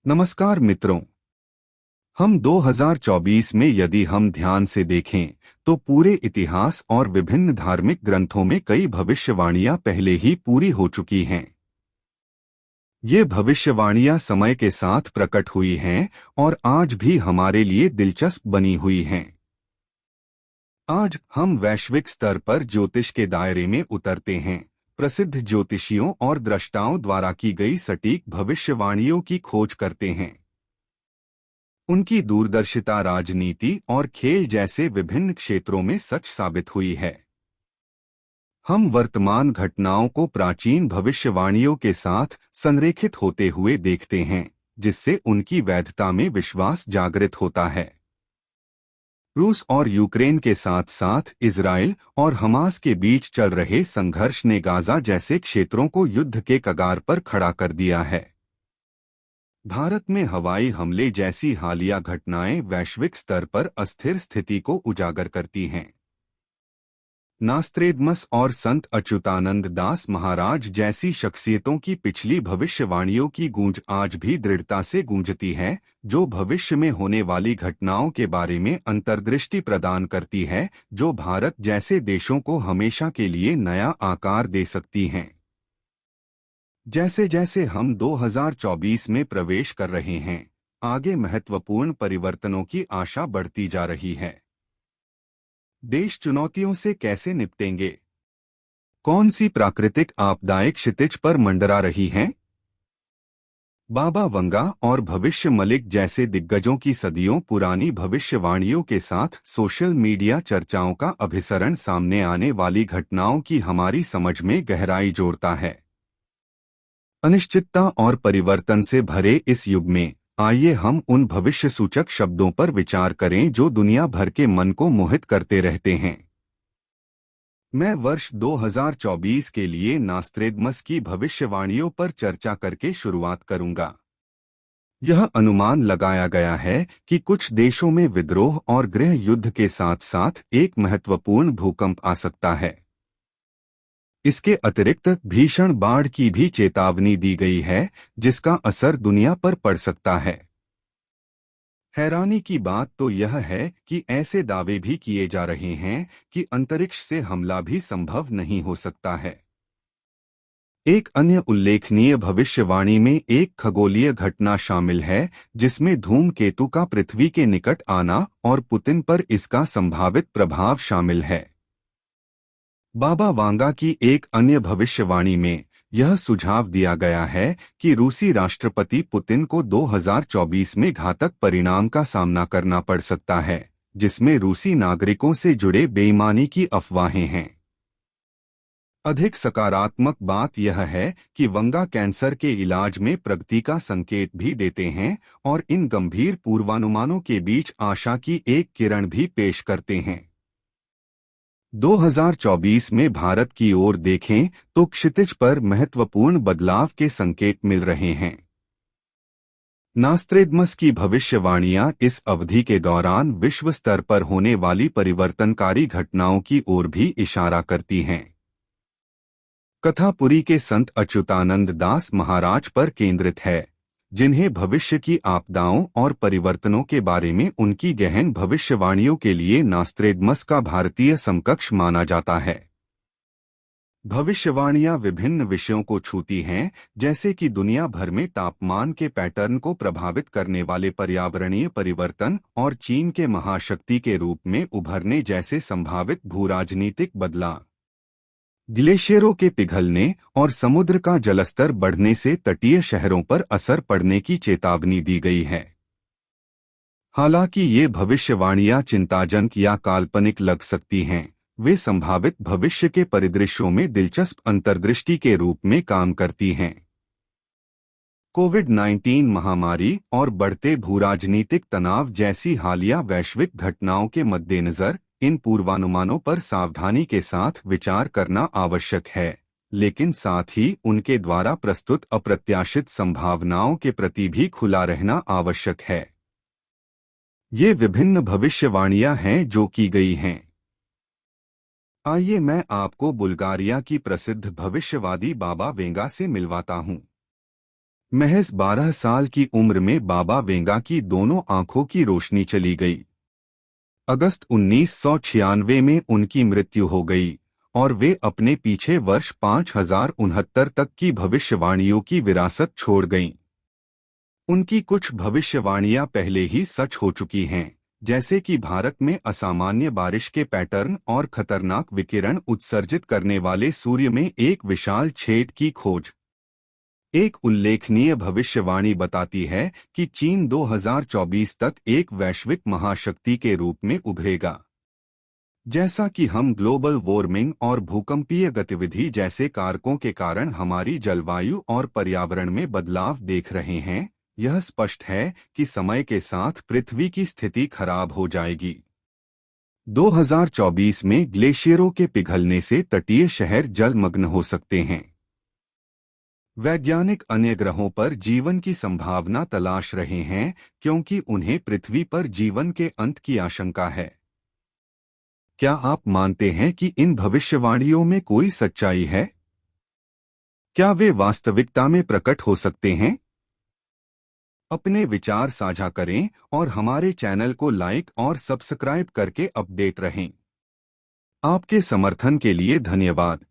नमस्कार मित्रों। हम 2024 में यदि हम ध्यान से देखें तो पूरे इतिहास और विभिन्न धार्मिक ग्रंथों में कई भविष्यवाणियां पहले ही पूरी हो चुकी हैं। ये भविष्यवाणियां समय के साथ प्रकट हुई हैं और आज भी हमारे लिए दिलचस्प बनी हुई हैं। आज हम वैश्विक स्तर पर ज्योतिष के दायरे में उतरते हैं। प्रसिद्ध ज्योतिषियों और द्रष्टाओं द्वारा की गई सटीक भविष्यवाणियों की खोज करते हैं। उनकी दूरदर्शिता राजनीति और खेल जैसे विभिन्न क्षेत्रों में सच साबित हुई है। हम वर्तमान घटनाओं को प्राचीन भविष्यवाणियों के साथ संरेखित होते हुए देखते हैं, जिससे उनकी वैधता में विश्वास जागृत होता है। रूस और यूक्रेन के साथ साथ इजराइल और हमास के बीच चल रहे संघर्ष ने गाजा जैसे क्षेत्रों को युद्ध के कगार पर खड़ा कर दिया है। भारत में हवाई हमले जैसी हालिया घटनाएं वैश्विक स्तर पर अस्थिर स्थिति को उजागर करती हैं। नास्त्रेदमस और संत अच्युतानंद दास महाराज जैसी शख्सियतों की पिछली भविष्यवाणियों की गूंज आज भी दृढ़ता से गूंजती है, जो भविष्य में होने वाली घटनाओं के बारे में अंतर्दृष्टि प्रदान करती है, जो भारत जैसे देशों को हमेशा के लिए नया आकार दे सकती हैं। जैसे जैसे हम 2024 में प्रवेश कर रहे हैं, आगे महत्वपूर्ण परिवर्तनों की आशा बढ़ती जा रही है। देश चुनौतियों से कैसे निपटेंगे? कौन सी प्राकृतिक आपदाएं क्षितिज पर मंडरा रही हैं? बाबा वंगा और भविष्य मलिक जैसे दिग्गजों की सदियों पुरानी भविष्यवाणियों के साथ सोशल मीडिया चर्चाओं का अभिसरण सामने आने वाली घटनाओं की हमारी समझ में गहराई जोड़ता है। अनिश्चितता और परिवर्तन से भरे इस युग में आइए हम उन भविष्य सूचक शब्दों पर विचार करें जो दुनिया भर के मन को मोहित करते रहते हैं। मैं वर्ष 2024 के लिए नास्त्रेदमस की भविष्यवाणियों पर चर्चा करके शुरुआत करूंगा। यह अनुमान लगाया गया है कि कुछ देशों में विद्रोह और गृह युद्ध के साथ साथ एक महत्वपूर्ण भूकंप आ सकता है। इसके अतिरिक्त भीषण बाढ़ की भी चेतावनी दी गई है, जिसका असर दुनिया पर पड़ सकता है। हैरानी की बात तो यह है कि ऐसे दावे भी किए जा रहे हैं कि अंतरिक्ष से हमला भी संभव नहीं हो सकता है। एक अन्य उल्लेखनीय भविष्यवाणी में एक खगोलीय घटना शामिल है, जिसमें धूमकेतु का पृथ्वी के निकट आना और पुतिन पर इसका संभावित प्रभाव शामिल है। बाबा वांगा की एक अन्य भविष्यवाणी में यह सुझाव दिया गया है कि रूसी राष्ट्रपति पुतिन को 2024 में घातक परिणाम का सामना करना पड़ सकता है, जिसमें रूसी नागरिकों से जुड़े बेईमानी की अफवाहें हैं। अधिक सकारात्मक बात यह है कि वंगा कैंसर के इलाज में प्रगति का संकेत भी देते हैं और इन गंभीर पूर्वानुमानों के बीच आशा की एक किरण भी पेश करते हैं। 2024 में भारत की ओर देखें तो क्षितिज पर महत्वपूर्ण बदलाव के संकेत मिल रहे हैं। नास्त्रेदमस की भविष्यवाणियां इस अवधि के दौरान विश्व स्तर पर होने वाली परिवर्तनकारी घटनाओं की ओर भी इशारा करती हैं। कथापुरी के संत अच्युतानंद दास महाराज पर केंद्रित है, जिन्हें भविष्य की आपदाओं और परिवर्तनों के बारे में उनकी गहन भविष्यवाणियों के लिए नास्त्रेदमस का भारतीय समकक्ष माना जाता है। भविष्यवाणियां विभिन्न विषयों को छूती हैं, जैसे कि दुनिया भर में तापमान के पैटर्न को प्रभावित करने वाले पर्यावरणीय परिवर्तन और चीन के महाशक्ति के रूप में उभरने जैसे संभावित भूराजनीतिक बदलाव। ग्लेशियरों के पिघलने और समुद्र का जलस्तर बढ़ने से तटीय शहरों पर असर पड़ने की चेतावनी दी गई है। हालांकि ये भविष्यवाणियां चिंताजनक या काल्पनिक लग सकती हैं, वे संभावित भविष्य के परिदृश्यों में दिलचस्प अंतर्दृष्टि के रूप में काम करती हैं। कोविड-19 महामारी और बढ़ते भूराजनीतिक तनाव जैसी हालिया वैश्विक घटनाओं के मद्देनजर इन पूर्वानुमानों पर सावधानी के साथ विचार करना आवश्यक है, लेकिन साथ ही उनके द्वारा प्रस्तुत अप्रत्याशित संभावनाओं के प्रति भी खुला रहना आवश्यक है। ये विभिन्न भविष्यवाणियां हैं जो की गई हैं। आइए मैं आपको बुल्गारिया की प्रसिद्ध भविष्यवादी बाबा वेंगा से मिलवाता हूँ। महज 12 साल की उम्र में बाबा वेंगा की दोनों आंखों की रोशनी चली गई। अगस्त 1996 में उनकी मृत्यु हो गई और वे अपने पीछे वर्ष 5069 तक की भविष्यवाणियों की विरासत छोड़ गईं। उनकी कुछ भविष्यवाणियां पहले ही सच हो चुकी हैं, जैसे कि भारत में असामान्य बारिश के पैटर्न और खतरनाक विकिरण उत्सर्जित करने वाले सूर्य में एक विशाल छेद की खोज। एक उल्लेखनीय भविष्यवाणी बताती है कि चीन 2024 तक एक वैश्विक महाशक्ति के रूप में उभरेगा। जैसा कि हम ग्लोबल वार्मिंग और भूकंपीय गतिविधि जैसे कारकों के कारण हमारी जलवायु और पर्यावरण में बदलाव देख रहे हैं, यह स्पष्ट है कि समय के साथ पृथ्वी की स्थिति खराब हो जाएगी। 2024 में ग्लेशियरों के पिघलने से तटीय शहर जलमग्न हो सकते हैं। वैज्ञानिक अन्य ग्रहों पर जीवन की संभावना तलाश रहे हैं क्योंकि उन्हें पृथ्वी पर जीवन के अंत की आशंका है। क्या आप मानते हैं कि इन भविष्यवाणियों में कोई सच्चाई है? क्या वे वास्तविकता में प्रकट हो सकते हैं? अपने विचार साझा करें और हमारे चैनल को लाइक और सब्सक्राइब करके अपडेट रहें। आपके समर्थन के लिए धन्यवाद।